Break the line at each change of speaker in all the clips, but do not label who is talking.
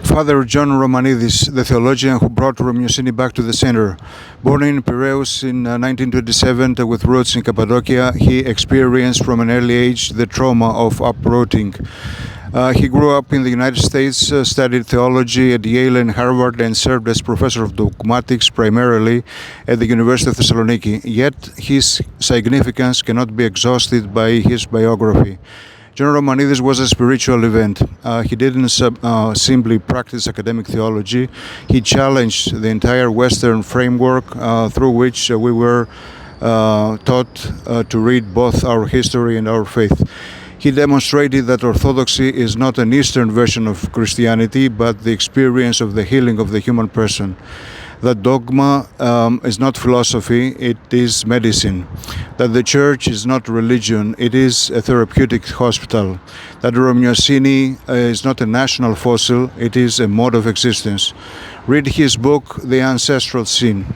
Father John Romanidis, the theologian who brought Romeosyne back to the center. Born in Piraeus in 1927 with roots in Cappadocia, he experienced from an early age the trauma of uprooting. He grew up in the United States, studied theology at Yale and Harvard, and served as Professor of Dogmatics primarily at the University of Thessaloniki. Yet his significance cannot be exhausted by his biography. John Romanidis was a spiritual event. He didn't simply practice academic theology. He challenged the entire Western framework through which we were taught to read both our history and our faith. He demonstrated that Orthodoxy is not an Eastern version of Christianity, but the experience of the healing of the human person. That dogma is not philosophy, it is medicine. That the church is not religion, it is a therapeutic hospital. That Romeosyne is not a national fossil, it is a mode of existence. Read his book, The Ancestral Sin.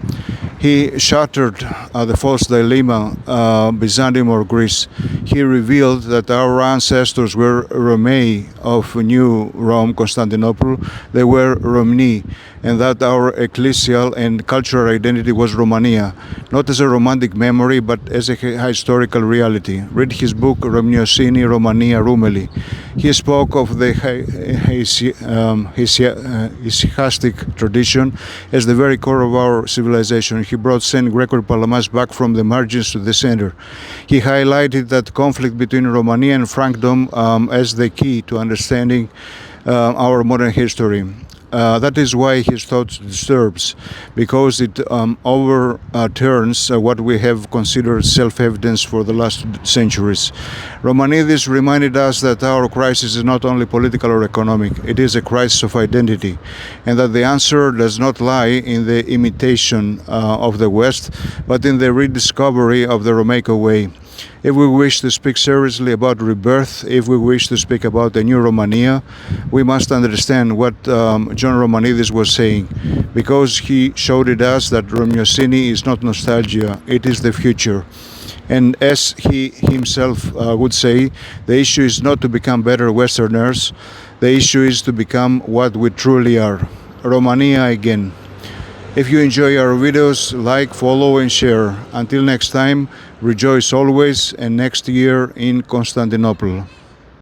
He shattered the false dilemma, Byzantium or Greece. He revealed that our ancestors were Romei of New Rome, Constantinople. They were Romni, and that our ecclesial and cultural identity was Romania, not as a romantic memory, but as a historical reality. Read his book, Romeosyne, Romania, Rumeli. He spoke of the hesychastic tradition as the very core of our civilization. He brought St. Gregory Palamas back from the margins to the center. He highlighted that conflict between Romania and Frankdom as the key to understanding our modern history. That is why his thought disturbs, because it overturns what we have considered self-evidence for the last centuries. Romanidis reminded us that our crisis is not only political or economic, it is a crisis of identity, and that the answer does not lie in the imitation of the West, but in the rediscovery of the Romaico way. If we wish to speak seriously about rebirth, if we wish to speak about a new Romania, we must understand what John Romanidis was saying, because he showed it us that Romeosyne is not nostalgia, it is the future. And as he himself would say, the issue is not to become better Westerners, the issue is to become what we truly are. Romania again. If you enjoy our videos, like, follow and share. Until next time, rejoice always, and next year in Constantinople.